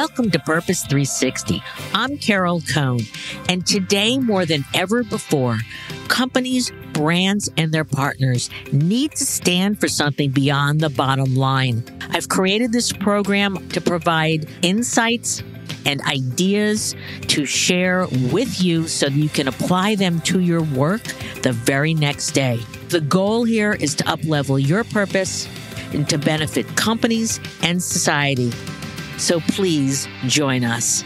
Welcome to Purpose 360. I'm Carol Cohn, and today more than ever before, companies, brands, and their partners need to stand for something beyond the bottom line. I've created this program to provide insights and ideas to share with you so that you can apply them to your work the very next day. The goal here is to uplevel your purpose and to benefit companies and society. So please join us.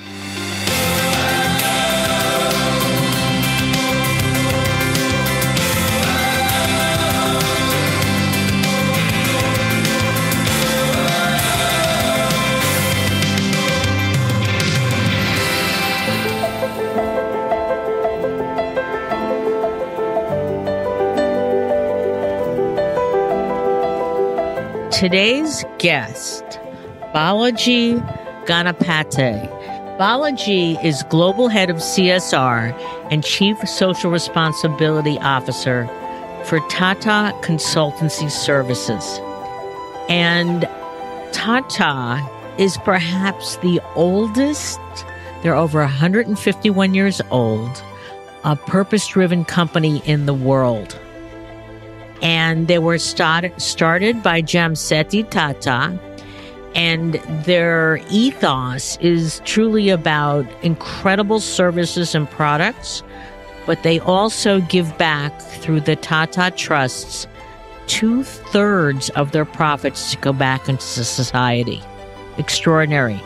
Today's guest, Balaji Ganapathy. Balaji is Global Head of CSR and Chief Social Responsibility Officer for Tata Consultancy Services. And Tata is perhaps the oldest, they're over 151 years old, a purpose-driven company in the world. And they were started by Jamsetji Tata, and their ethos is truly about incredible services and products, but they also give back through the Tata Trusts 2/3 of their profits to go back into society. Extraordinary.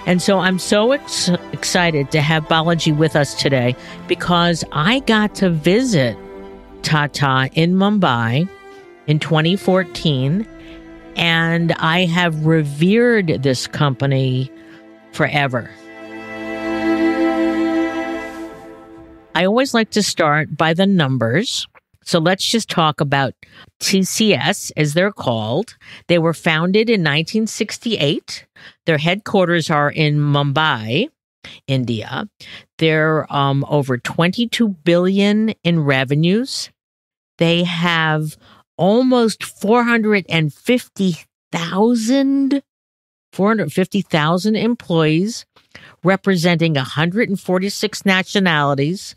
And so I'm so excited to have Balaji with us today because I got to visit Tata in Mumbai in 2014, and I have revered this company forever. I always like to start by the numbers. So let's just talk about TCS, as they're called. They were founded in 1968. Their headquarters are in Mumbai, India. They're over 22 billion in revenues. They have almost 450,000 employees, representing 146 nationalities.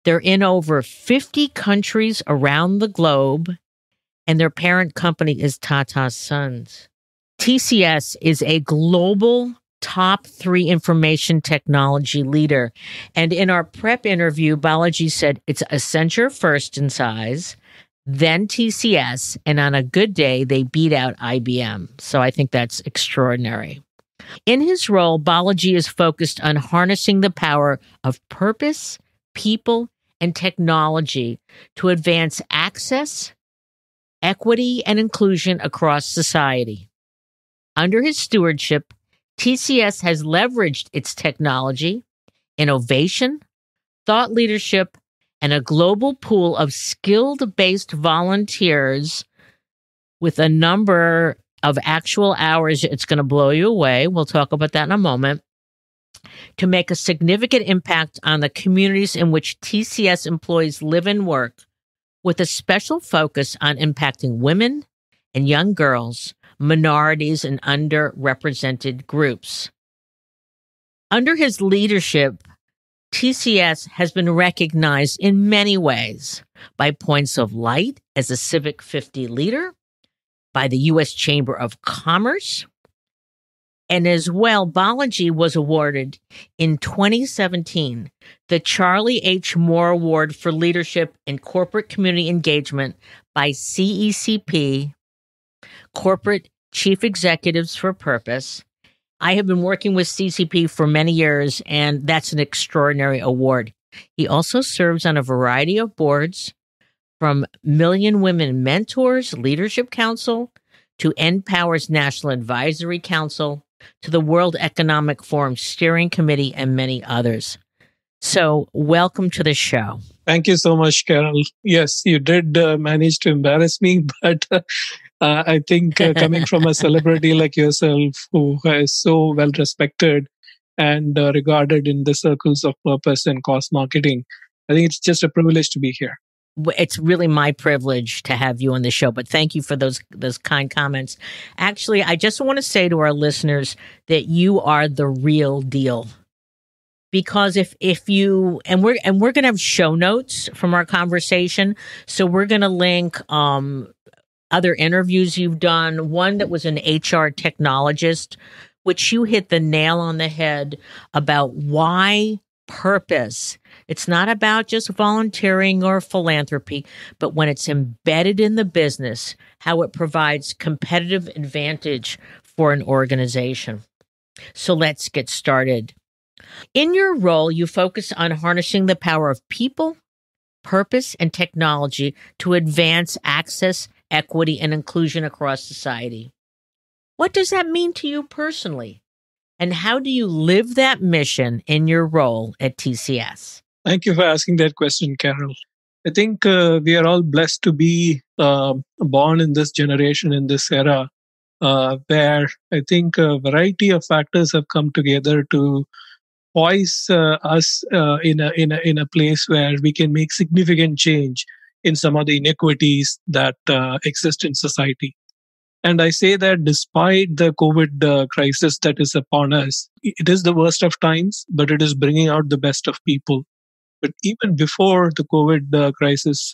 They're in over 50 countries around the globe, and their parent company is Tata Sons. TCS is a global top 3 information technology leader. And in our prep interview, Balaji said it's Accenture first in size, then TCS, and on a good day, they beat out IBM. So I think that's extraordinary. In his role, Balaji is focused on harnessing the power of purpose, people, and technology to advance access, equity, and inclusion across society. Under his stewardship, TCS has leveraged its technology, innovation, thought leadership, and a global pool of skilled-based volunteers with a number of actual hours. It's going to blow you away. We'll talk about that in a moment. To make a significant impact on the communities in which TCS employees live and work, with a special focus on impacting women and young girls, minorities, and underrepresented groups. Under his leadership, TCS has been recognized in many ways by Points of Light as a Civic 50 leader, by the U.S. Chamber of Commerce, and as well, Balaji was awarded in 2017 the Charlie H. Moore Award for Leadership in Corporate Community Engagement by CECP, Corporate Chief Executives for Purpose. I have been working with CCP for many years, and that's an extraordinary award. He also serves on a variety of boards, from Million Women Mentors Leadership Council to NPower's National Advisory Council to the World Economic Forum Steering Committee and many others. So welcome to the show. Thank you so much, Carol. Yes, you did manage to embarrass me, but I think coming from a celebrity like yourself who is so well respected and regarded in the circles of purpose and cost marketing, I think it's just a privilege to be here. It's really my privilege to have you on the show, but thank you for those kind comments. Actually, I just want to say to our listeners that you are the real deal. Because if you and we're going to have show notes from our conversation, so we're going to link other interviews you've done, one that was an HR technologist, which you hit the nail on the head about why purpose. It's not about just volunteering or philanthropy, but when it's embedded in the business, how it provides competitive advantage for an organization. So let's get started. In your role, you focus on harnessing the power of people, purpose, and technology to advance access, equity, and inclusion across society. What does that mean to you personally? And how do you live that mission in your role at TCS? Thank you for asking that question, Carol. I think we are all blessed to be born in this generation, in this era, where I think a variety of factors have come together to poise us in a place where we can make significant change in some of the inequities that exist in society. And I say that despite the COVID crisis that is upon us, it is the worst of times, but it is bringing out the best of people. But even before the COVID crisis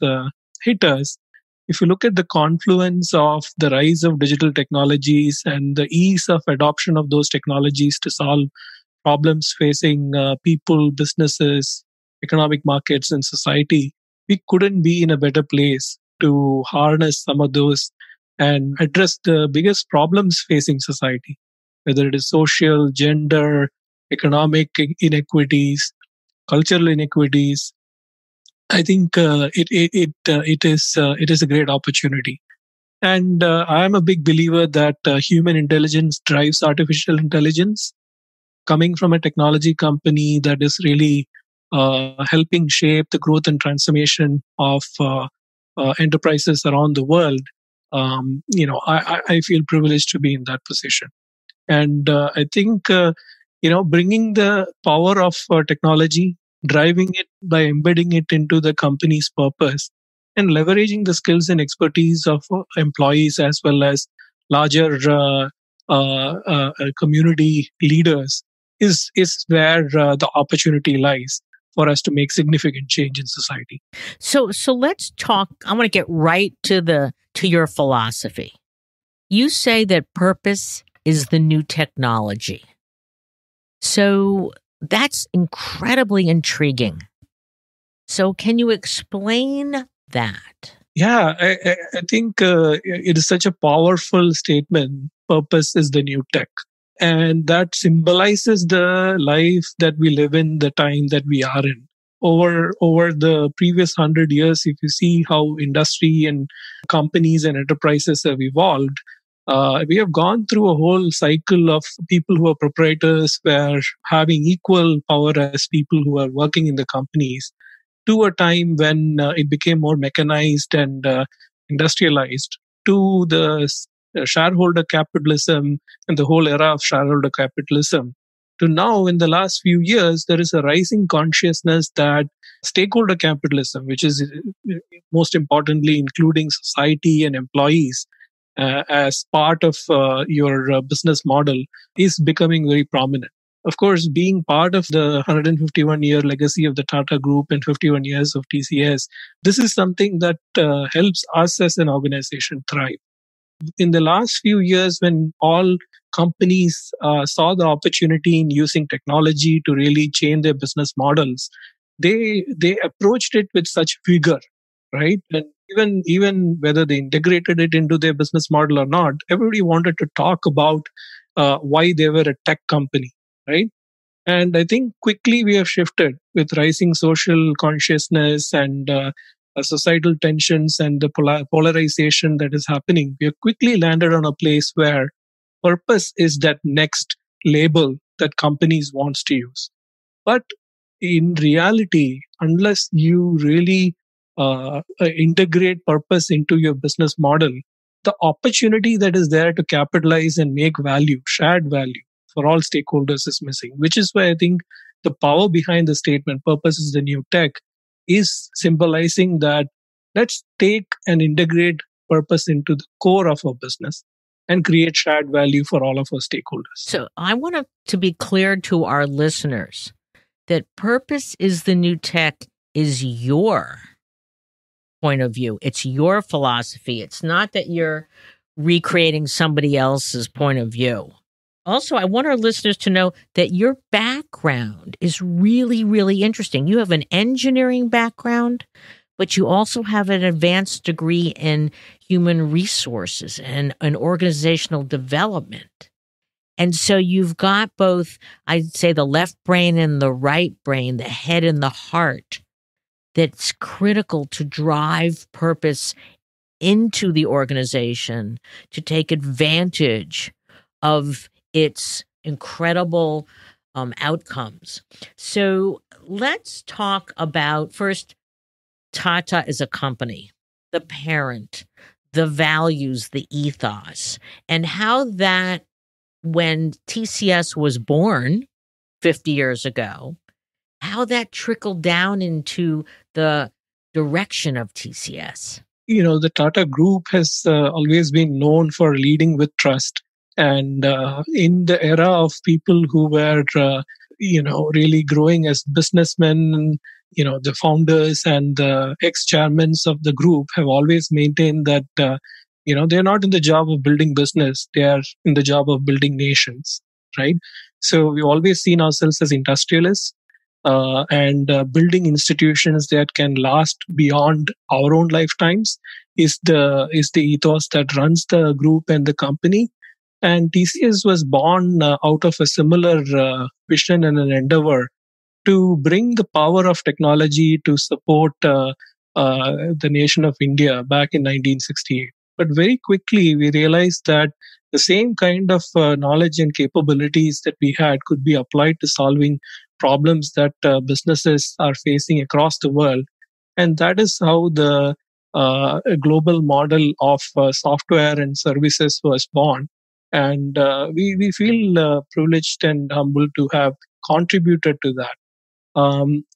hit us, if you look at the confluence of the rise of digital technologies and the ease of adoption of those technologies to solve problems facing people, businesses, economic markets, and society, we couldn't be in a better place to harness some of those and address the biggest problems facing society, whether it is social, gender, economic inequities, cultural inequities. I think it is a great opportunity. And I am a big believer that human intelligence drives artificial intelligence. Coming from a technology company that is really helping shape the growth and transformation of enterprises around the world, I feel privileged to be in that position. And I think, bringing the power of technology, driving it by embedding it into the company's purpose, and leveraging the skills and expertise of employees as well as larger community leaders is where the opportunity lies for us to make significant change in society. So let's talk. I want to get right to your philosophy. You say that purpose is the new technology. So that's incredibly intriguing. So can you explain that? Yeah, I think it is such a powerful statement. Purpose is the new tech. And that symbolizes the life that we live in, the time that we are in. Over the previous 100 years, if you see how industry and companies and enterprises have evolved, we have gone through a whole cycle of people who are proprietors were having equal power as people who are working in the companies, to a time when it became more mechanized and industrialized, to the shareholder capitalism and the whole era of shareholder capitalism, to now in the last few years there is a rising consciousness that stakeholder capitalism, which is most importantly including society and employees as part of your business model, is becoming very prominent. Of course, being part of the 151-year legacy of the Tata Group and 51 years of TCS, this is something that helps us as an organization thrive. In the last few years, when all companies saw the opportunity in using technology to really change their business models, they approached it with such vigor, right? And even whether they integrated it into their business model or not, everybody wanted to talk about why they were a tech company, right? And I think quickly we have shifted with rising social consciousness and societal tensions and the polarization that is happening. We have quickly landed on a place where purpose is that next label that companies wants to use. But in reality, unless you really integrate purpose into your business model, the opportunity that is there to capitalize and make value, shared value for all stakeholders is missing, which is why I think the power behind the statement, purpose is the new tech, is symbolizing that Let's take and integrate purpose into the core of our business and create shared value for all of our stakeholders. So I want to be clear to our listeners that purpose is the new tech is your point of view. It's your philosophy. It's not that you're recreating somebody else's point of view. Also, I want our listeners to know that your background is really, really interesting. You have an engineering background, but you also have an advanced degree in human resources and organizational development. And so you've got both, I'd say, the left brain and the right brain, the head and the heart, that's critical to drive purpose into the organization, to take advantage of its incredible outcomes. So let's talk about first Tata as a company, the parent, the values, the ethos, and how that, when TCS was born 50 years ago, how that trickled down into the direction of TCS. The Tata Group has always been known for leading with trust. And in the era of people who were, really growing as businessmen, the founders and the ex-chairmen of the group have always maintained that, they're not in the job of building business. They are in the job of building nations, right? So we've always seen ourselves as industrialists. And building institutions that can last beyond our own lifetimes is the ethos that runs the group and the company. And TCS was born out of a similar vision and an endeavor to bring the power of technology to support the nation of India back in 1968. But very quickly, we realized that the same kind of knowledge and capabilities that we had could be applied to solving problems that businesses are facing across the world. And that is how the global model of software and services was born. And we feel privileged and humbled to have contributed to that.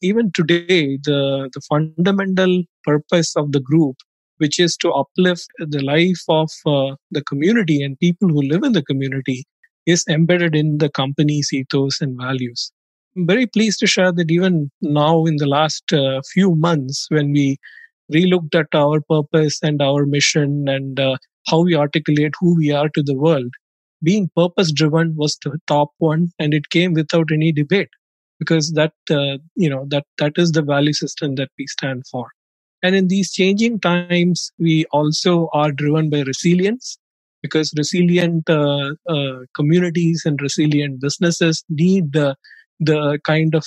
Even today, the fundamental purpose of the group, which is to uplift the life of the community and people who live in the community, is embedded in the company's ethos and values. I'm very pleased to share that even now, in the last few months, when we relooked at our purpose and our mission and how we articulate who we are to the world, being purpose driven was the top one, and it came without any debate, because that is the value system that we stand for. And in these changing times, we also are driven by resilience, because resilient communities and resilient businesses need the kind of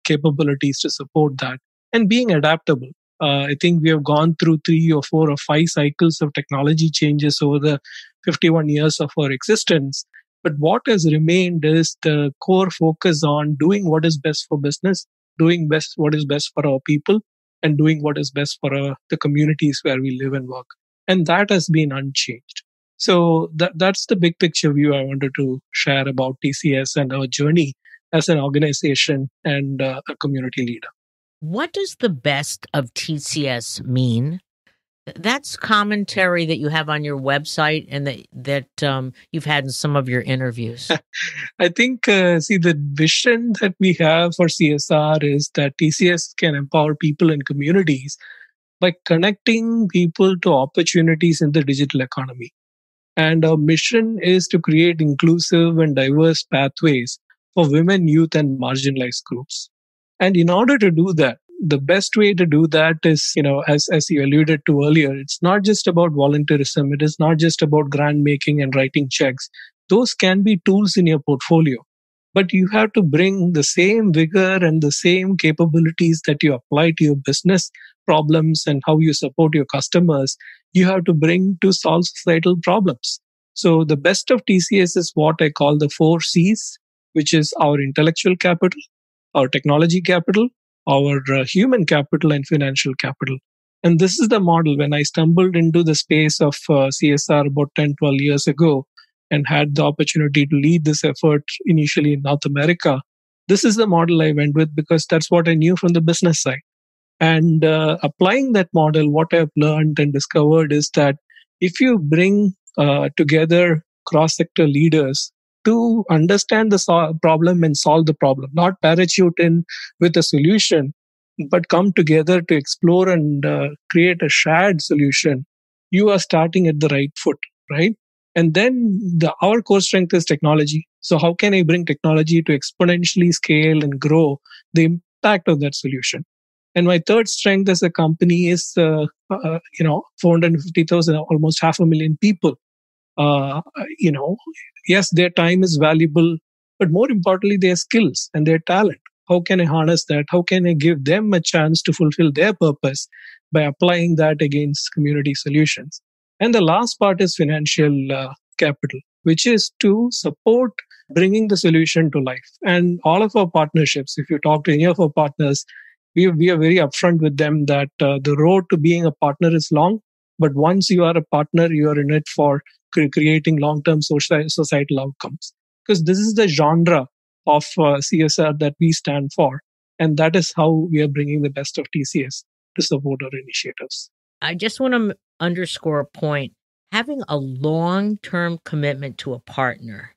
capabilities to support that, and being adaptable. I think we have gone through 3 or 4 or 5 cycles of technology changes over the 51 years of our existence. But what has remained is the core focus on doing what is best for business, doing what is best for our people, and doing what is best for the communities where we live and work. And that has been unchanged. So that's the big picture view I wanted to share about TCS and our journey as an organization and a community leader. What does the best of TCS mean? That's commentary that you have on your website and that you've had in some of your interviews. I think, the vision that we have for CSR is that TCS can empower people and communities by connecting people to opportunities in the digital economy. And our mission is to create inclusive and diverse pathways for women, youth, and marginalized groups. And in order to do that, the best way to do that is, as you alluded to earlier, it's not just about volunteerism. It is not just about grant making and writing checks. Those can be tools in your portfolio. But you have to bring the same vigor and the same capabilities that you apply to your business problems and how you support your customers, you have to bring to solve societal problems. So the best of TCS is what I call the 4 C's, which is our intellectual capital, our technology capital, our human capital, and financial capital. And this is the model. When I stumbled into the space of CSR about 10, 12 years ago and had the opportunity to lead this effort initially in North America, this is the model I went with because that's what I knew from the business side. And applying that model, what I've learned and discovered is that if you bring together cross sector leaders to understand the problem and solve the problem, not parachute in with a solution, but come together to explore and create a shared solution, you are starting at the right foot, right? And then our core strength is technology. So how can I bring technology to exponentially scale and grow the impact of that solution? And my third strength as a company is, 450,000, almost 500,000 people. Uh, you know, yes, their time is valuable, but more importantly, their skills and their talent. How can I harness that? How can I give them a chance to fulfill their purpose by applying that against community solutions? And the last part is financial capital, which is to support bringing the solution to life. And all of our partnerships, if you talk to any of our partners, we are very upfront with them that the road to being a partner is long, but once you are a partner, you are in it for creating long-term societal outcomes. Because this is the genre of CSR that we stand for, and that is how we are bringing the best of TCS to support our initiatives. I just want to underscore a point. Having a long-term commitment to a partner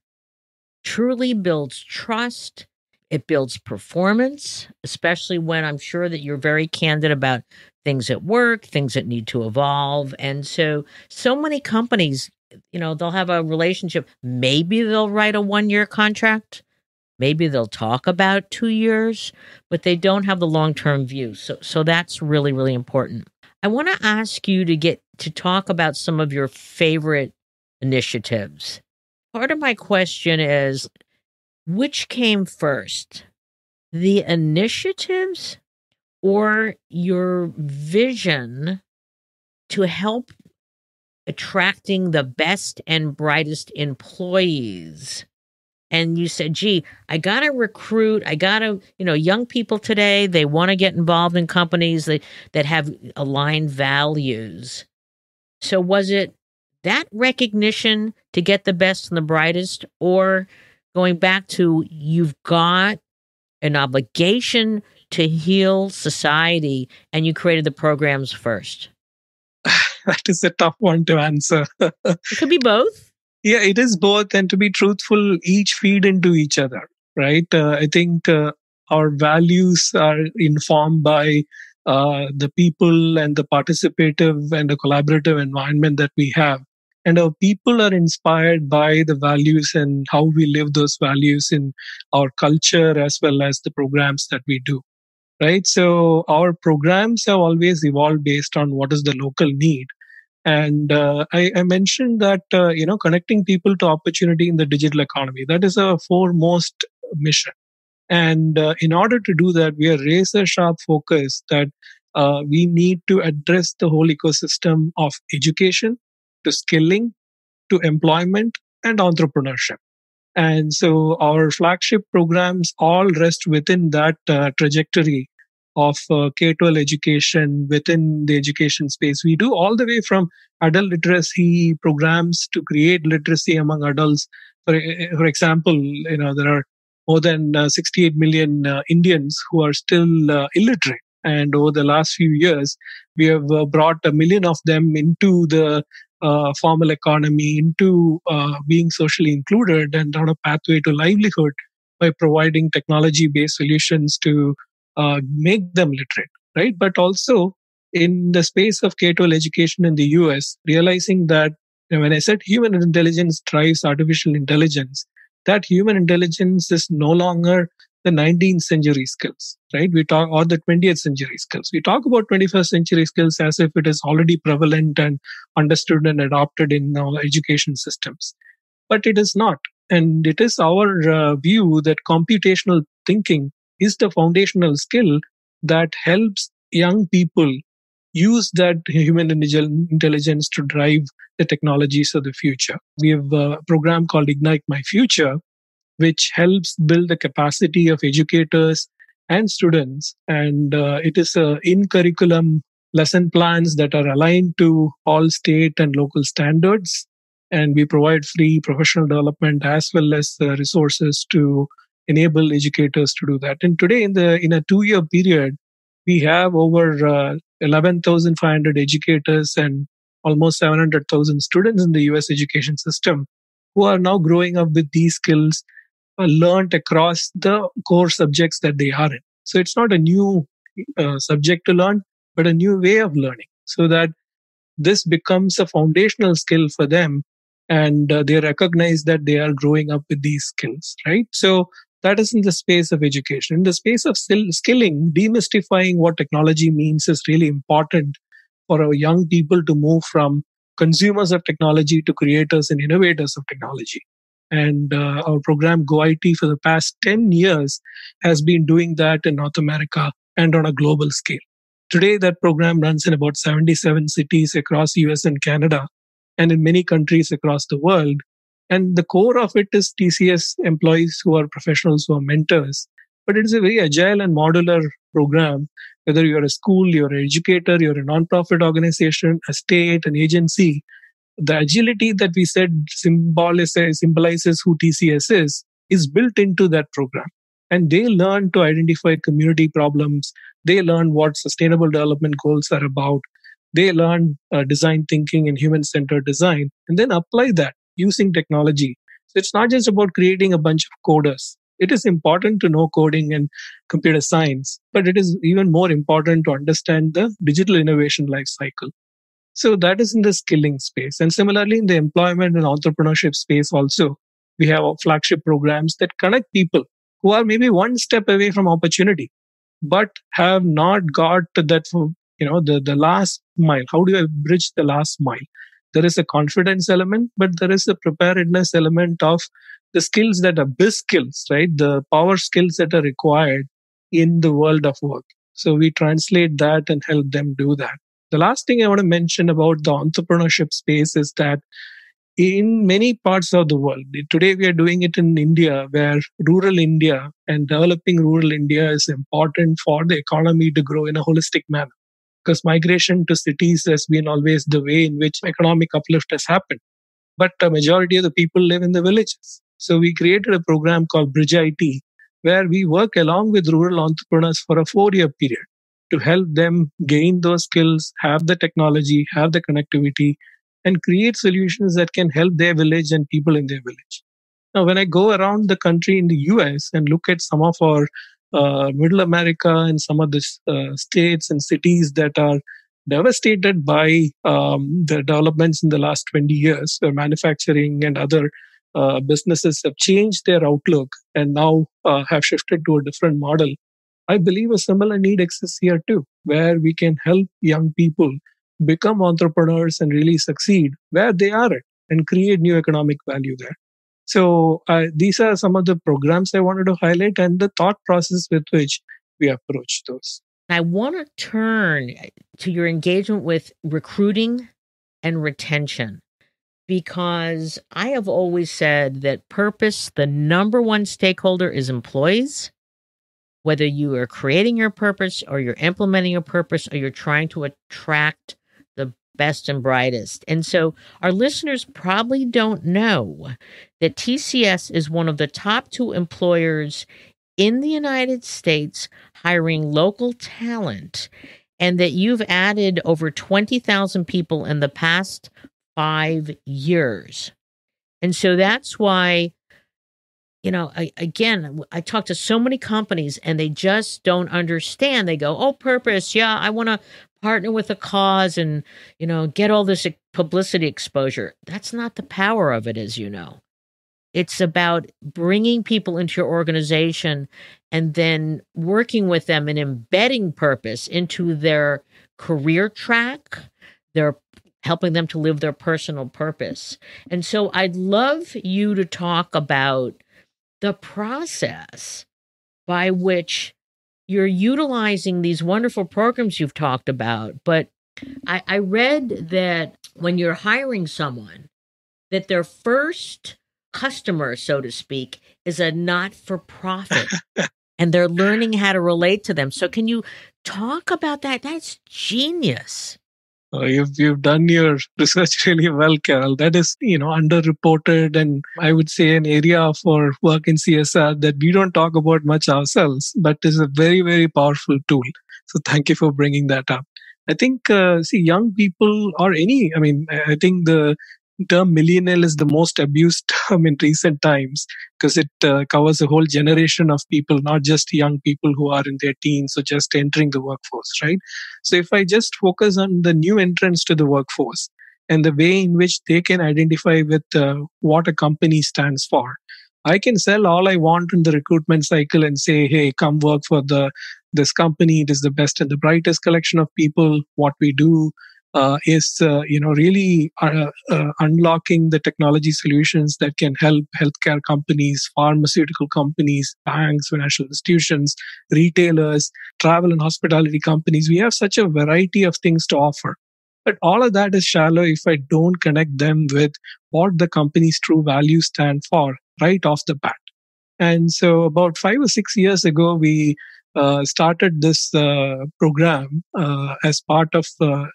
truly builds trust. It builds performance, especially when I'm sure that you're very candid about things at work, things that need to evolve. And so many companies, they'll have a relationship. Maybe they'll write a 1-year contract. Maybe they'll talk about 2 years, but they don't have the long-term view. So that's really, really important. I want to ask you to talk about some of your favorite initiatives. Part of my question is, which came first, the initiatives or your vision to help attracting the best and brightest employees? And you said, gee, I got to recruit. Young people today, they want to get involved in companies that have aligned values. So was it that recognition to get the best and the brightest, or going back to you've got an obligation to heal society and you created the programs first? That is a tough one to answer. It could be both. Yeah, it is both. And to be truthful, each feed into each other, right? I think our values are informed by the people and the participative and the collaborative environment that we have. And our people are inspired by the values and how we live those values in our culture as well as the programs that we do, right? So our programs have always evolved based on what is the local need. And I mentioned that connecting people to opportunity in the digital economy, that is our foremost mission. And in order to do that, we are razor sharp focused that we need to address the whole ecosystem of education to skilling to employment and entrepreneurship. And so our flagship programs all rest within that trajectory of K-12 education within the education space. We do all the way from adult literacy programs to create literacy among adults. For example, there are more than 68 million Indians who are still illiterate. And over the last few years, we have brought 1 million of them into the formal economy, into being socially included and on a pathway to livelihood by providing technology-based solutions to make them literate, right? But also in the space of K-12 education in the US, realizing that when I said human intelligence drives artificial intelligence, that human intelligence is no longer the 19th century skills, right? We talk, or the 20th century skills. We talk about 21st century skills as if it is already prevalent and understood and adopted in our education systems. But it is not. And it is our view that computational thinking is the foundational skill that helps young people use that human intelligence to drive the technologies of the future. We have a program called Ignite My Future, which helps build the capacity of educators and students. And it is in curriculum lesson plans that are aligned to all state and local standards. And we provide free professional development as well as resources to enable educators to do that. And today, in a 2-year period, We have over 11,500 educators and almost 700,000 students in the US education system who are now growing up with these skills learned across the core subjects that they are in. So it's not a new subject to learn, but a new way of learning, so that this becomes a foundational skill for them, and they recognize that they are growing up with these skills, right? So that is in the space of education. In the space of skilling, demystifying what technology means is really important for our young people to move from consumers of technology to creators and innovators of technology. And our program Go IT for the past 10 years has been doing that in North America and on a global scale. Today, that program runs in about 77 cities across US and Canada and in many countries across the world. And the core of it is TCS employees who are professionals, who are mentors. But it is a very agile and modular program. Whether you're a school, you're an educator, you're a nonprofit organization, a state, an agency, the agility that we said symbolizes who TCS is built into that program. And they learn to identify community problems. They learn what sustainable development goals are about. They learn design thinking and human centered design, and then apply that using technology. So it's not just about creating a bunch of coders. It is important to know coding and computer science, but it is even more important to understand the digital innovation life cycle. So that is in the skilling space. And similarly, in the employment and entrepreneurship space also, we have flagship programs that connect people who are maybe one step away from opportunity, but have not got to that, the last mile. How do I bridge the last mile? There is a confidence element, but there is a preparedness element of the skills that are biz skills, right? The power skills that are required in the world of work. So we translate that and help them do that. The last thing I want to mention about the entrepreneurship space is that in many parts of the world, today we are doing it in India, where rural India and developing rural India is important for the economy to grow in a holistic manner. Because migration to cities has been always the way in which economic uplift has happened. But the majority of the people live in the villages. So we created a program called Bridge IT, where we work along with rural entrepreneurs for a 4-year period to help them gain those skills, have the technology, have the connectivity, and create solutions that can help their village and people in their village. Now, when I go around the country in the US and look at some of our Middle America and some of the states and cities that are devastated by the developments in the last 20 years, where manufacturing and other businesses have changed their outlook and now have shifted to a different model. I believe a similar need exists here too, where we can help young people become entrepreneurs and really succeed where they are at and create new economic value there. So these are some of the programs I wanted to highlight and the thought process with which we approach those. I want to turn to your engagement with recruiting and retention, because I have always said that purpose, the number one stakeholder, is employees. Whether you are creating your purpose or you're implementing your purpose or you're trying to attract the best and brightest. And so our listeners probably don't know that TCS is one of the top 2 employers in the United States hiring local talent, and that you've added over 20,000 people in the past 5 years. And so that's why, I talk to so many companies and they just don't understand. They go, oh, purpose. Yeah, I want to partner with a cause and, get all this publicity exposure. That's not the power of it, as you know. It's about bringing people into your organization and then working with them and embedding purpose into their career track. They're helping them to live their personal purpose. And so I'd love you to talk about the process by which you're utilizing these wonderful programs you've talked about. But I read that when you're hiring someone, that their first customer, so to speak, is a not-for-profit, and they're learning how to relate to them. So can you talk about that? That's genius. You've done your research really well, Carol. That is, underreported, and I would say an area for work in CSR that we don't talk about much ourselves, but is a very, very powerful tool. So thank you for bringing that up. I think, see, young people or any, I think the term millennial is the most abused term in recent times because it covers a whole generation of people, not just young people who are in their teens or just entering the workforce, right? So if I just focus on the new entrants to the workforce and the way in which they can identify with what a company stands for, I can sell all I want in the recruitment cycle and say, hey, come work for this company. It is the best and the brightest collection of people. What we do is really unlocking the technology solutions that can help healthcare companies, pharmaceutical companies, banks, financial institutions, retailers, travel and hospitality companies. We have such a variety of things to offer. But all of that is shallow if I don't connect them with what the company's true values stand for right off the bat. And so, about 5 or 6 years ago, we started this program as part of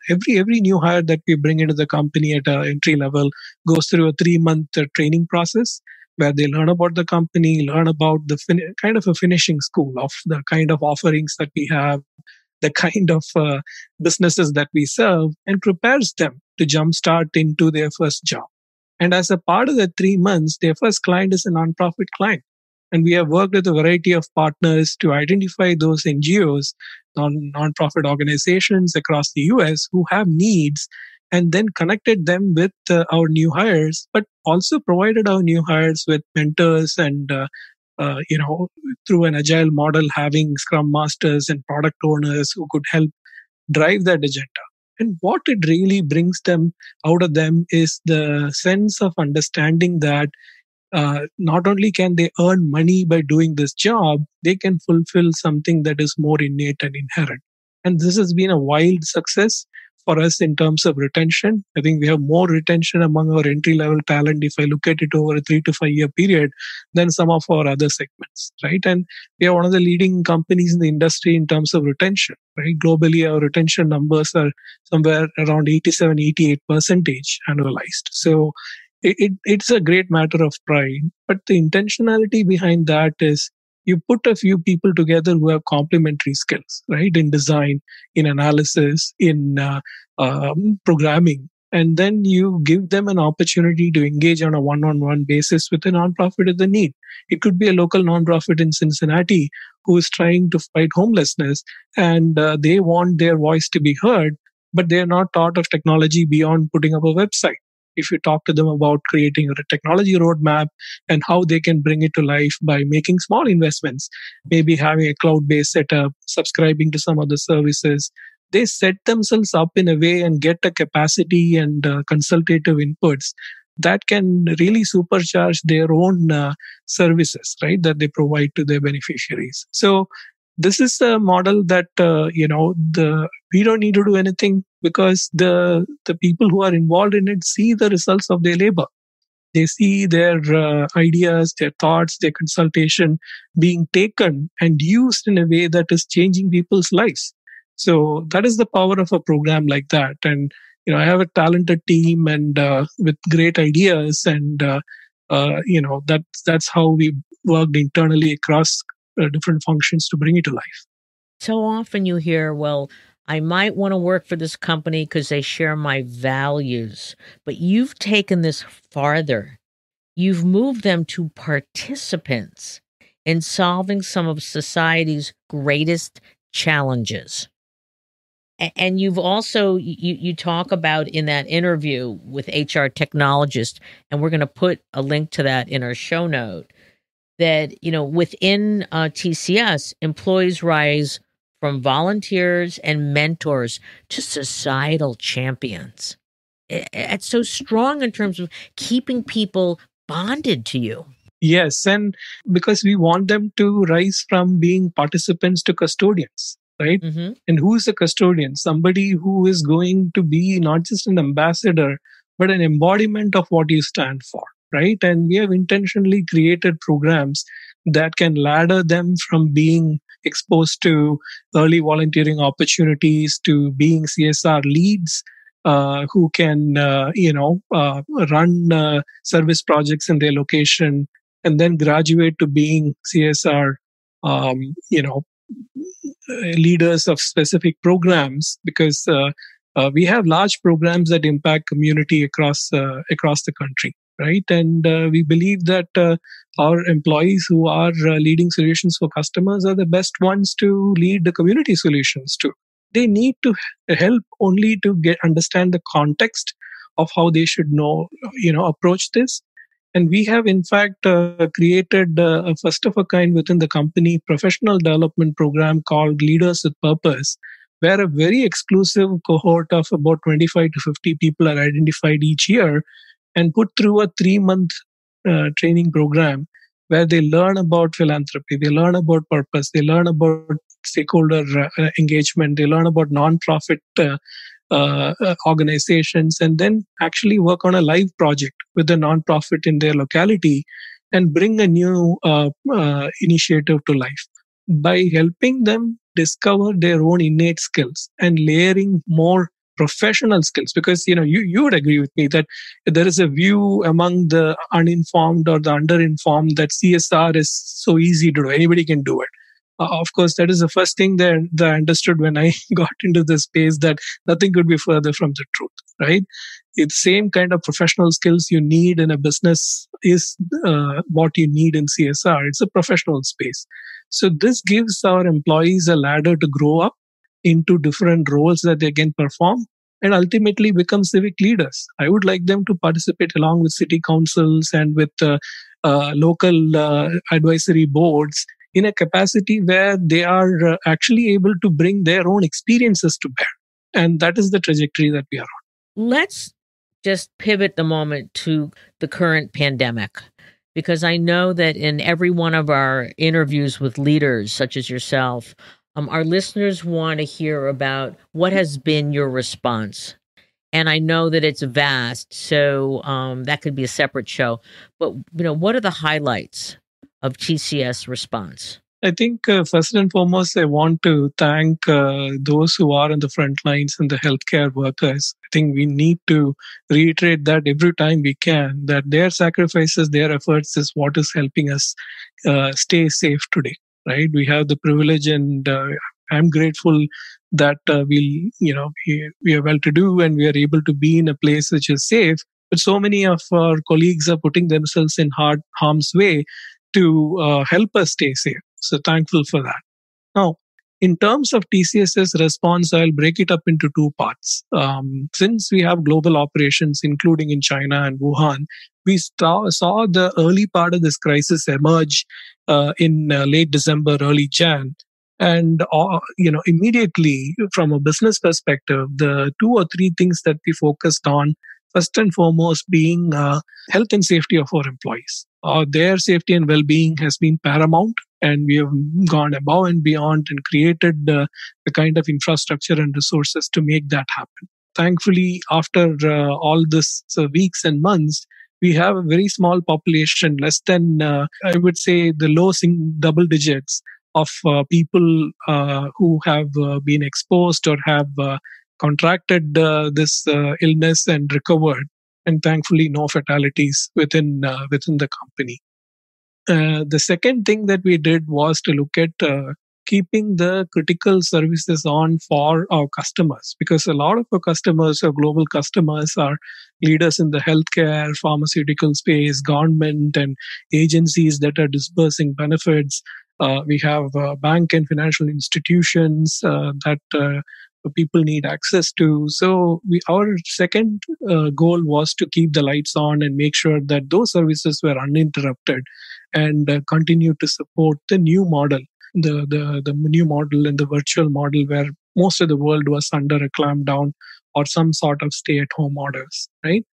every new hire that we bring into the company at entry level goes through a 3 month training process where they learn about the company, learn about the kind of a finishing school of the kind of offerings that we have, the kind of businesses that we serve, and prepares them to jumpstart into their first job. And as a part of the 3 months, their first client is a nonprofit client. And we have worked with a variety of partners to identify those NGOs, nonprofit organizations across the US who have needs, and then connected them with our new hires, but also provided our new hires with mentors and through an agile model, having scrum masters and product owners who could help drive that agenda. And what it really brings them out of them is the sense of understanding that not only can they earn money by doing this job, they can fulfill something that is more innate and inherent. And this has been a wild success for us in terms of retention. I think we have more retention among our entry level talent if I look at it over a 3 to 5 year period than some of our other segments, right? And we are one of the leading companies in the industry in terms of retention, right? Globally, our retention numbers are somewhere around 87, 88% annualized. So it's a great matter of pride, but the intentionality behind that is you put a few people together who have complementary skills, right? In design, in analysis, in programming, and then you give them an opportunity to engage on a one-on-one basis with a nonprofit of the need. It could be a local nonprofit in Cincinnati who is trying to fight homelessness, and they want their voice to be heard, but they are not taught of technology beyond putting up a website. If you talk to them about creating a technology roadmap and how they can bring it to life by making small investments, maybe having a cloud-based setup, subscribing to some of the services, they set themselves up in a way and get a capacity and consultative inputs that can really supercharge their own services, right, that they provide to their beneficiaries. So this is a model that we don't need to do anything because the people who are involved in it see the results of their labor. They see their ideas, their thoughts, their consultation being taken and used in a way that is changing people's lives. So that is the power of a program like that. And I have a talented team and with great ideas, and that's how we worked internally across different functions to bring it to life. So often you hear, well, I might want to work for this company because they share my values. But you've taken this farther. You've moved them to participants in solving some of society's greatest challenges. And you've also, you talk about in that interview with HR technologist, and we're going to put a link to that in our show note, that, within TCS, employees rise from volunteers and mentors to societal champions. It's so strong in terms of keeping people bonded to you. Yes, and because we want them to rise from being participants to custodians, right? Mm-hmm. And who is a custodian? Somebody who is going to be not just an ambassador, but an embodiment of what you stand for, right? And we have intentionally created programs that can ladder them from being exposed to early volunteering opportunities to being CSR leads who can, run service projects in their location, and then graduate to being CSR, leaders of specific programs, because we have large programs that impact community across the country, right? And we believe that our employees who are leading solutions for customers are the best ones to lead the community solutions too. They need to help only to get understand the context of how they should approach this. And we have, in fact, created a first of a kind within the company professional development program called Leaders with Purpose, where a very exclusive cohort of about 25 to 50 people are identified each year and put through a 3 month training program where they learn about philanthropy, they learn about purpose, they learn about stakeholder engagement, they learn about non-profit organizations, and then actually work on a live project with a nonprofit in their locality and bring a new initiative to life by helping them discover their own innate skills and layering more professional skills. Because you would agree with me that there is a view among the uninformed or the underinformed that CSR is so easy to do, anybody can do it. Of course, that is the first thing that I understood when I got into this space, that nothing could be further from the truth, right? It's same kind of professional skills you need in a business is what you need in CSR. It's a professional space. So this gives our employees a ladder to grow up into different roles that they can perform and ultimately become civic leaders. I would like them to participate along with city councils and with local advisory boards in a capacity where they are actually able to bring their own experiences to bear. And that is the trajectory that we are on. Let's just pivot the moment to the current pandemic, because I know that in every one of our interviews with leaders such as yourself, our listeners want to hear about what has been your response. And I know that it's vast, so that could be a separate show. But, what are the highlights of TCS Response? I think first and foremost, I want to thank those who are on the front lines and the healthcare workers. I think we need to reiterate that every time we can, that their sacrifices, their efforts is what is helping us stay safe today, right? We have the privilege, and I'm grateful that we are well to do and we are able to be in a place which is safe. But so many of our colleagues are putting themselves in harm's way to help us stay safe. So thankful for that. Now, in terms of TCS's response, I'll break it up into two parts. Since we have global operations, including in China and Wuhan, we saw the early part of this crisis emerge in late December, early Jan. And immediately, from a business perspective, the two or three things that we focused on, first and foremost being health and safety of our employees. Their safety and well-being has been paramount, and we have gone above and beyond and created the kind of infrastructure and resources to make that happen. Thankfully, after all this weeks and months, we have a very small population, less than, I would say, the low double digits of people who have been exposed or have contracted this illness and recovered, and thankfully no fatalities within the company. The second thing that we did was to look at keeping the critical services on for our customers, because a lot of our customers, our global customers, are leaders in the healthcare, pharmaceutical space, government, and agencies that are disbursing benefits. We have bank and financial institutions that people need access to. So our second goal was to keep the lights on and make sure that those services were uninterrupted and continue to support the new model, the new model and the virtual model where most of the world was under a clampdown or some sort of stay-at-home orders, right?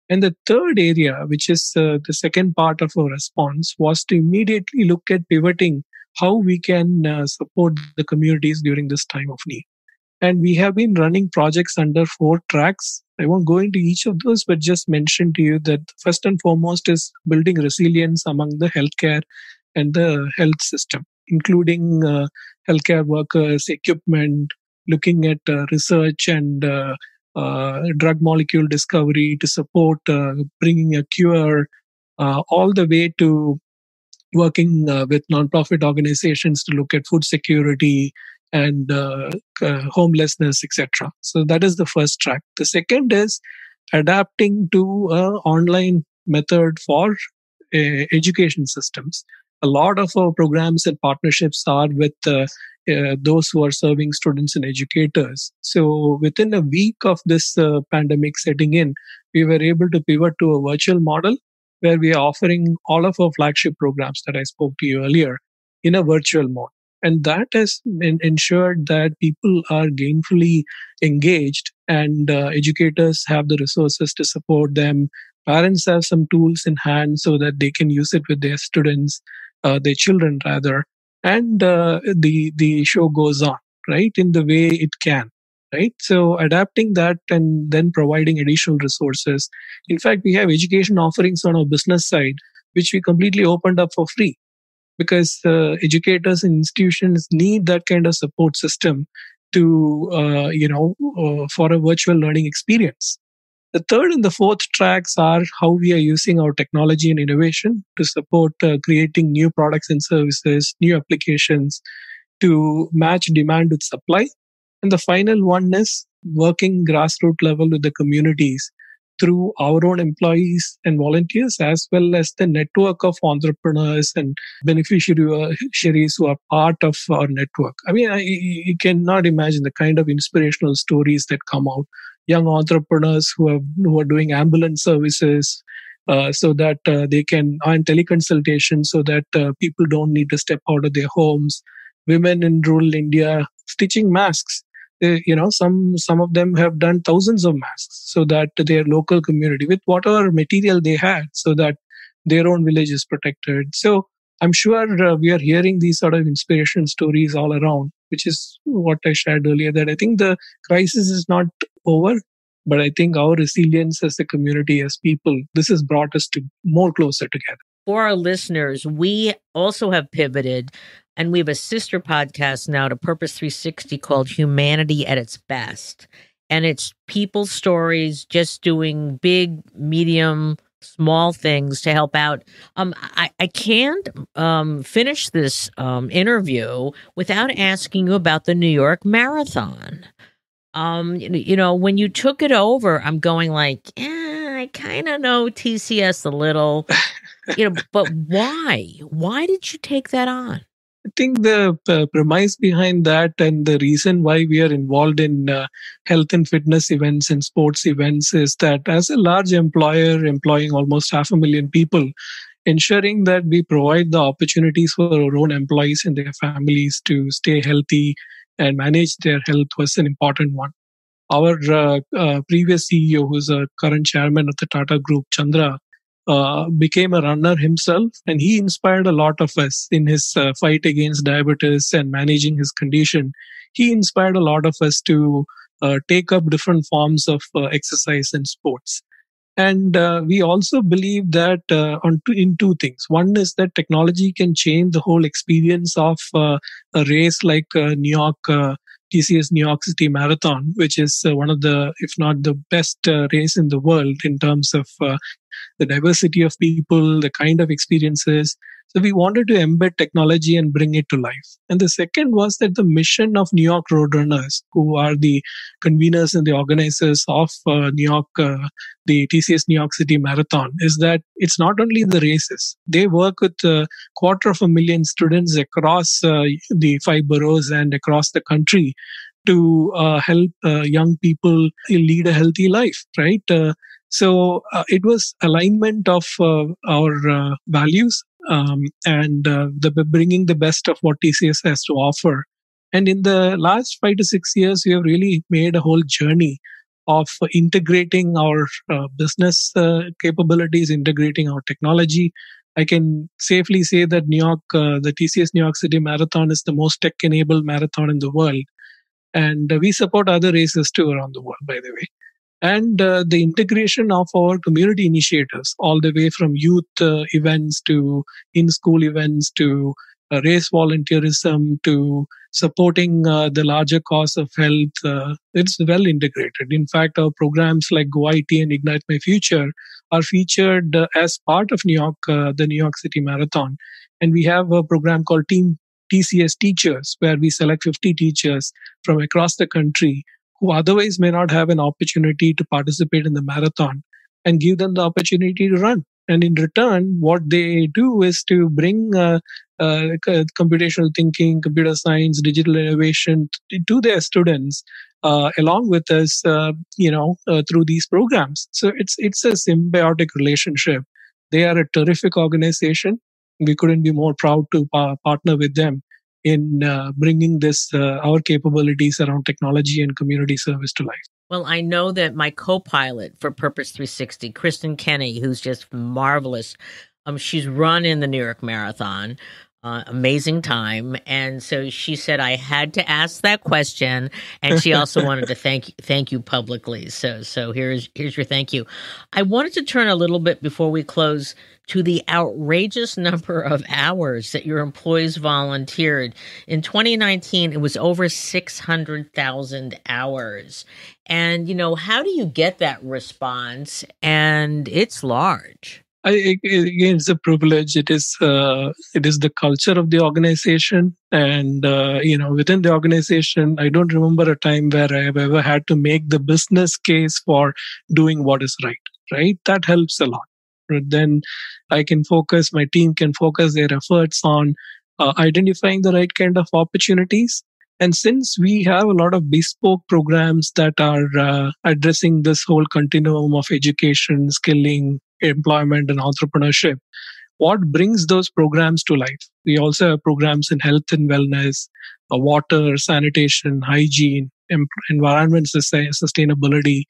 And the third area, which is the second part of our response, was to immediately look at pivoting how we can support the communities during this time of need. And we have been running projects under 4 tracks. I won't go into each of those, but just mention to you that first and foremost is building resilience among the healthcare and the health system, including healthcare workers, equipment, looking at research and drug molecule discovery to support bringing a cure, all the way to working with nonprofit organizations to look at food security and homelessness, etc. So that is the first track. The second is adapting to online method for education systems. A lot of our programs and partnerships are with those who are serving students and educators. So within a week of this pandemic setting in, we were able to pivot to a virtual model where we are offering all of our flagship programs that I spoke to you earlier in a virtual mode. And that has ensured that people are gainfully engaged and educators have the resources to support them. Parents have some tools in hand so that they can use it with their students, their children rather, and the show goes on, right, in the way it can. Right. So adapting that and then providing additional resources. In fact, we have education offerings on our business side, which we completely opened up for free because educators and institutions need that kind of support system to, for a virtual learning experience. The third and the fourth tracks are how we are using our technology and innovation to support creating new products and services, new applications to match demand with supply. And the final one is working grassroots level with the communities through our own employees and volunteers, as well as the network of entrepreneurs and beneficiaries who are part of our network. I mean, you cannot imagine the kind of inspirational stories that come out. Young entrepreneurs who are doing ambulance services, so that they can earn teleconsultation so that people don't need to step out of their homes. Women in rural India stitching masks. Some of them have done thousands of masks so that their local community, with whatever material they had, so that their own village is protected. So I'm sure we are hearing these sort of inspiration stories all around, which is what I shared earlier, that I think the crisis is not over, but I think our resilience as a community, as people, this has brought us to more closer together. For our listeners, we also have pivoted and we have a sister podcast now to Purpose 360 called Humanity at Its Best. And it's people's stories just doing big, medium, small things to help out. I can't finish this interview without asking you about the New York Marathon. When you took it over, I'm going like, I kind of know TCS a little, but why? Why did you take that on? I think the premise behind that and the reason why we are involved in health and fitness events and sports events is that as a large employer employing almost 500,000 people, ensuring that we provide the opportunities for our own employees and their families to stay healthy and manage their health was an important one. Our previous CEO, who's a current chairman of the Tata Group, Chandra, became a runner himself, and he inspired a lot of us in his fight against diabetes and managing his condition. He inspired a lot of us to take up different forms of exercise and sports. And we also believe that in two things. One is that technology can change the whole experience of a race like New York, TCS New York City Marathon, which is one of the, if not the best race in the world in terms of the diversity of people, the kind of experiences. So we wanted to embed technology and bring it to life. And the second was that the mission of New York Roadrunners, who are the conveners and the organizers of New York, the TCS New York City Marathon, is that it's not only the races. They work with 250,000 students across the 5 boroughs and across the country to help young people lead a healthy life, right? So it was alignment of our values and bringing the best of what TCS has to offer. And in the last 5 to 6 years, we have really made a whole journey of integrating our business capabilities, integrating our technology. I can safely say that the TCS New York City Marathon is the most tech-enabled marathon in the world. And we support other races too around the world, by the way. And the integration of our community initiatives, all the way from youth events to in-school events to race volunteerism to supporting the larger cause of health, it's well integrated. In fact, our programs like GoIT and Ignite My Future are featured as part of the New York City Marathon. And we have a program called Team TCS Teachers, where we select 50 teachers from across the country who otherwise may not have an opportunity to participate in the marathon, and give them the opportunity to run. And in return, what they do is to bring computational thinking, computer science, digital innovation to their students along with us, through these programs. So it's a symbiotic relationship. They are a terrific organization. We couldn't be more proud to partner with them in bringing this our capabilities around technology and community service to life. Well, I know that my co-pilot for Purpose 360, Kristen Kenny, who's just marvelous, she's run in the New York Marathon, amazing time, and so she said I had to ask that question, and she also wanted to thank you publicly. So here's your thank you. I wanted to turn a little bit before we close to the outrageous number of hours that your employees volunteered. In 2019, it was over 600,000 hours. And, how do you get that response? And it's large. Again, it's a privilege. It is the culture of the organization, and within the organization, I don't remember a time where I have ever had to make the business case for doing what is right. Right, that helps a lot. But then my team can focus their efforts on identifying the right kind of opportunities. And since we have a lot of bespoke programs that are addressing this whole continuum of education, skilling, employment, and entrepreneurship, what brings those programs to life? We also have programs in health and wellness, water, sanitation, hygiene, environment sustainability.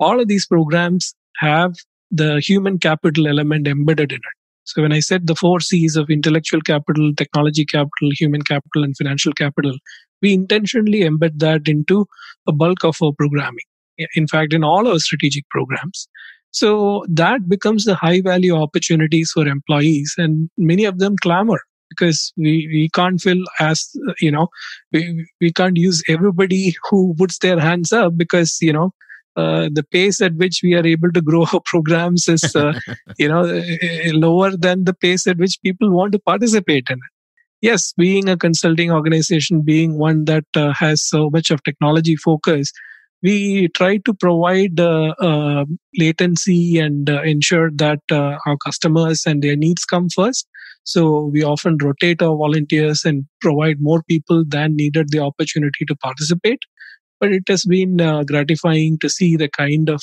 All of these programs have the human capital element embedded in it. So when I said the 4 C's of intellectual capital, technology capital, human capital, and financial capital, we intentionally embed that into a bulk of our programming. In fact, in all our strategic programs. So that becomes the high value opportunities for employees, and many of them clamor because we can't fill we can't use everybody who puts their hands up because the pace at which we are able to grow our programs is lower than the pace at which people want to participate in it. Yes, being a consulting organization, being one that has so much of technology focus, we try to provide latency and ensure that our customers and their needs come first. So we often rotate our volunteers and provide more people than needed the opportunity to participate. But it has been gratifying to see the kind of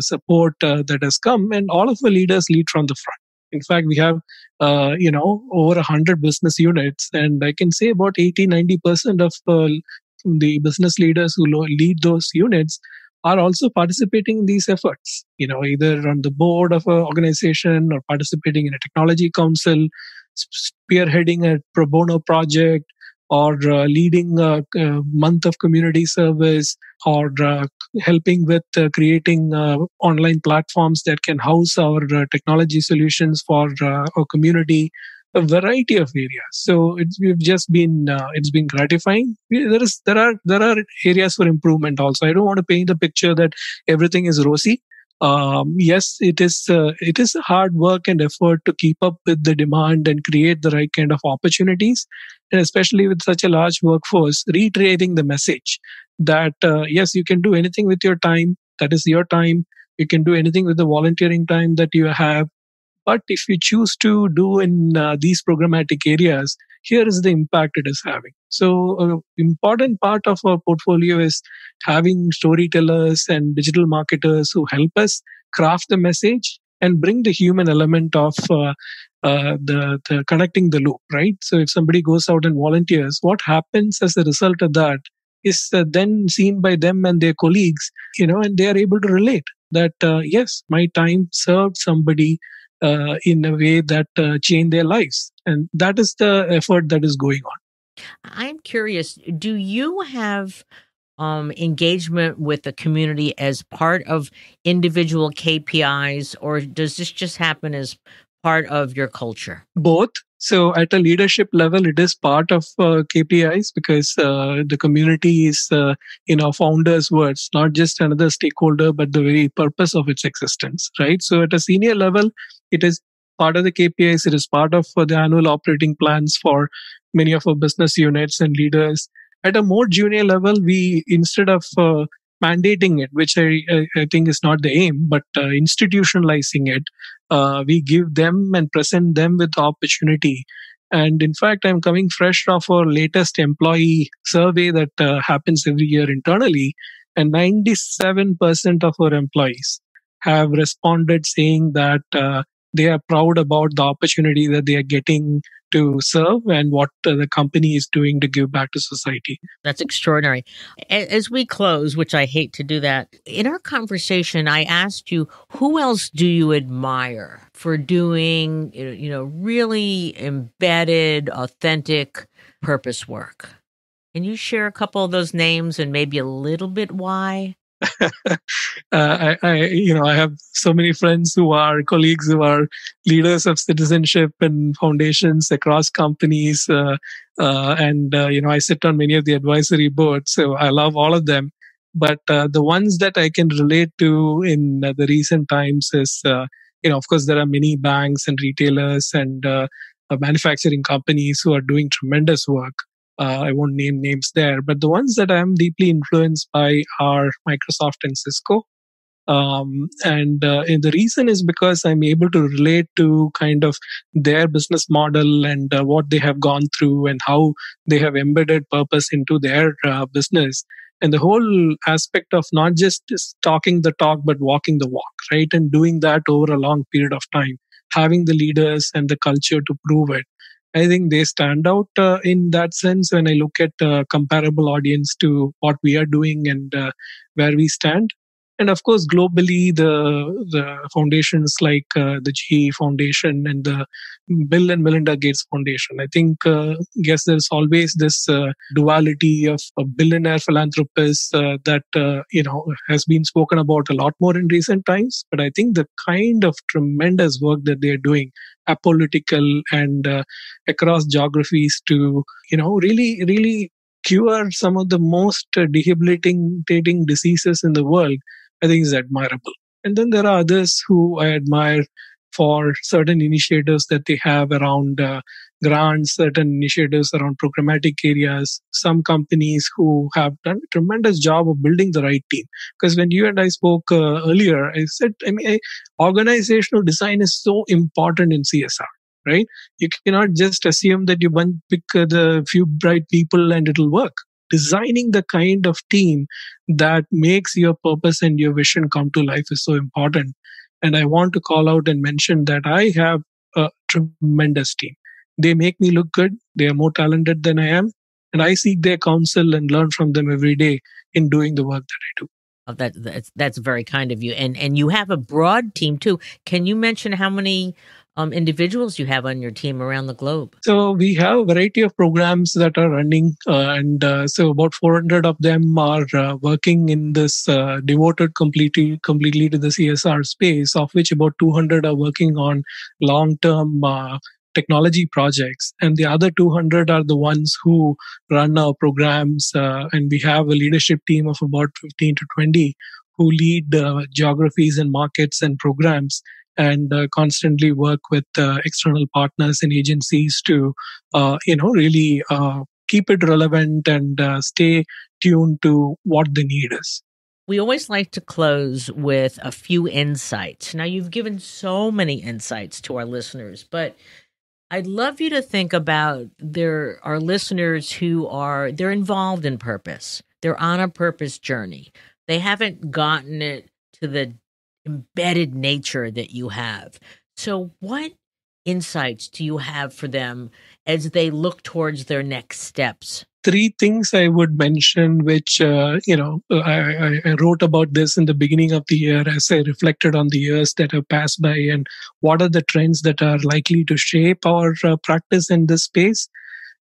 support that has come, and all of the leaders lead from the front. In fact, we have, over 100 business units, and I can say about 80-90% of the business leaders who lead those units are also participating in these efforts, either on the board of an organization or participating in a technology council, spearheading a pro bono project, or leading a month of community service, or helping with creating online platforms that can house our technology solutions for our community, a variety of areas. So it's been gratifying. There are areas for improvement also. I don't want to paint a picture that everything is rosy. Yes, it is hard work and effort to keep up with the demand and create the right kind of opportunities, and especially with such a large workforce, reiterating the message that yes, you can do anything with your time. That is your time. You can do anything with the volunteering time that you have. But if you choose to do in these programmatic areas, here is the impact it is having. So, an important part of our portfolio is having storytellers and digital marketers who help us craft the message and bring the human element of the connecting the loop, right? So, if somebody goes out and volunteers, what happens as a result of that is then seen by them and their colleagues, and they are able to relate that, yes, my time served somebody in a way that change their lives. And that is the effort that is going on. I'm curious, do you have engagement with the community as part of individual KPIs, or does this just happen as part of your culture? Both. So at a leadership level, it is part of KPIs because the community is, in our founders' words, not just another stakeholder, but the very purpose of its existence, right? So at a senior level, it is part of the KPIs. It is part of the annual operating plans for many of our business units and leaders. At a more junior level, we, instead of mandating it, which I think is not the aim, but institutionalizing it, we give them and present them with the opportunity. And in fact, I'm coming fresh off our latest employee survey that happens every year internally. And 97% of our employees have responded saying that they are proud about the opportunity that they are getting to serve and what the company is doing to give back to society. That's extraordinary. As we close, which I hate to do that, in our conversation, I asked you, who else do you admire for doing, really embedded, authentic purpose work? Can you share a couple of those names and maybe a little bit why? I have so many friends who are colleagues who are leaders of citizenship and foundations across companies, I sit on many of the advisory boards, so I love all of them. But the ones that I can relate to in the recent times is, of course, there are many banks and retailers and manufacturing companies who are doing tremendous work. I won't name names there, but the ones that I'm deeply influenced by are Microsoft and Cisco. And the reason is because I'm able to relate to kind of their business model and what they have gone through and how they have embedded purpose into their business. And the whole aspect of not just talking the talk, but walking the walk, right? And doing that over a long period of time, having the leaders and the culture to prove it. I think they stand out in that sense when I look at comparable audience to what we are doing and where we stand. And of course, globally, the foundations like the GE Foundation and the Bill and Melinda Gates Foundation. I think, yes, there's always this duality of a billionaire philanthropist that has been spoken about a lot more in recent times. But I think the kind of tremendous work that they're doing, apolitical and across geographies, to really, really cure some of the most debilitating diseases in the world, I think is admirable. And then there are others who I admire for certain initiatives that they have around grants, certain initiatives around programmatic areas, some companies who have done a tremendous job of building the right team. Because when you and I spoke earlier, I said, organizational design is so important in CSR, right? You cannot just assume that you pick the few bright people and it'll work. Designing the kind of team that makes your purpose and your vision come to life is so important. And I want to call out and mention that I have a tremendous team. They make me look good. They are more talented than I am. And I seek their counsel and learn from them every day in doing the work that I do. Oh, that's very kind of you. And you have a broad team too. Can you mention how many individuals you have on your team around the globe? So we have a variety of programs that are running, so about 400 of them are working in this devoted completely to the CSR space, of which about 200 are working on long-term technology projects, and the other 200 are the ones who run our programs. And we have a leadership team of about 15 to 20 who lead geographies and markets and programs, and constantly work with external partners and agencies to, really keep it relevant and stay tuned to what the need is. We always like to close with a few insights. Now, you've given so many insights to our listeners, but I'd love you to think about there are listeners who they're involved in purpose. They're on a purpose journey. They haven't gotten it to the embedded nature that you have. So what insights do you have for them as they look towards their next steps? 3 things I would mention, which, I wrote about this in the beginning of the year as I reflected on the years that have passed by and what are the trends that are likely to shape our practice in this space.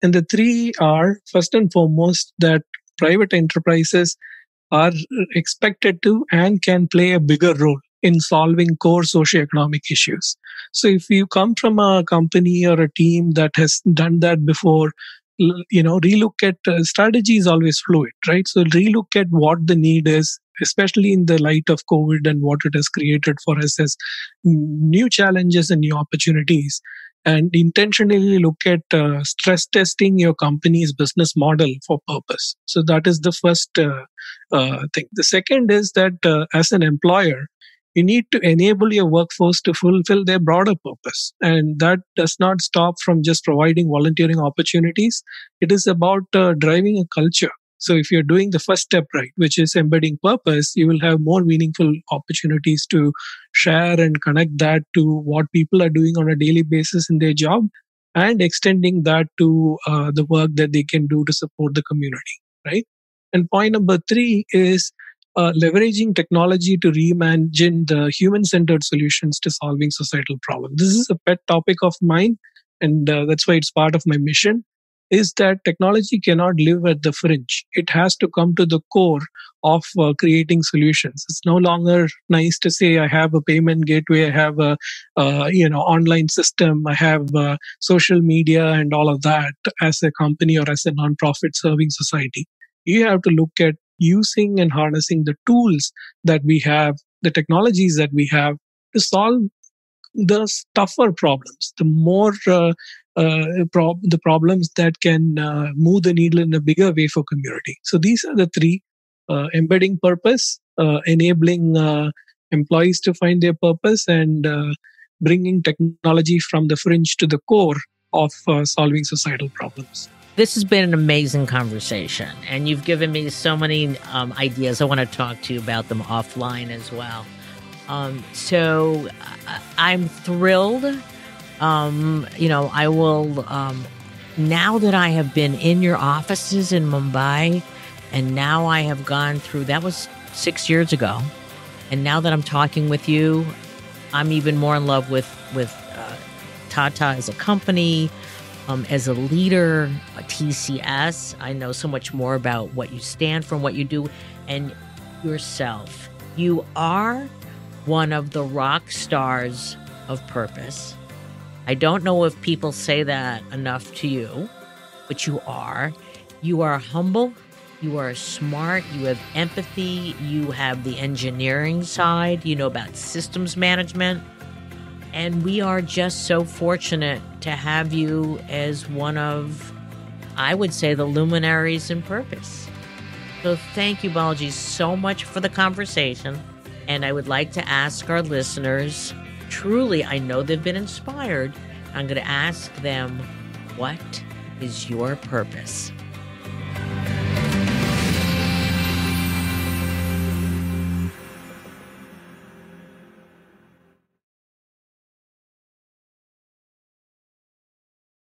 And the 3 are, first and foremost, that private enterprises are expected to and can play a bigger role in solving core socioeconomic issues. So if you come from a company or a team that has done that before, relook at strategy is always fluid, right? So relook at what the need is, especially in the light of COVID and what it has created for us as new challenges and new opportunities. And intentionally look at stress testing your company's business model for purpose. So that is the first thing. The second is that as an employer, you need to enable your workforce to fulfill their broader purpose. And that does not stop from just providing volunteering opportunities. It is about driving a culture. So if you're doing the first step right, which is embedding purpose, you will have more meaningful opportunities to share and connect that to what people are doing on a daily basis in their job, and extending that to the work that they can do to support the community, right? And point number three is leveraging technology to reimagine the human-centered solutions to solving societal problems. This is a pet topic of mine, and that's why it's part of my mission, is that technology cannot live at the fringe. It has to come to the core of creating solutions. It's no longer nice to say, I have a payment gateway, I have a online system, I have social media and all of that as a company or as a nonprofit serving society. You have to look at using and harnessing the tools that we have, the technologies that we have to solve the tougher problems, the more the problems that can move the needle in a bigger way for community. So these are the three: embedding purpose, enabling employees to find their purpose, and bringing technology from the fringe to the core of solving societal problems. This has been an amazing conversation, and you've given me so many ideas. I want to talk to you about them offline as well. So I'm thrilled. I will, now that I have been in your offices in Mumbai, and now I have gone through, that was 6 years ago. And now that I'm talking with you, I'm even more in love with Tata as a company, as a leader, TCS. I know so much more about what you stand for and what you do, and yourself. You are one of the rock stars of purpose. I don't know if people say that enough to you, but you are. You are humble. You are smart. You have empathy. You have the engineering side. You know about systems management. And we are just so fortunate to have you as one of, I would say, the luminaries in purpose. So thank you, Balaji, so much for the conversation. And I would like to ask our listeners, truly, I know they've been inspired. I'm going to ask them, what is your purpose?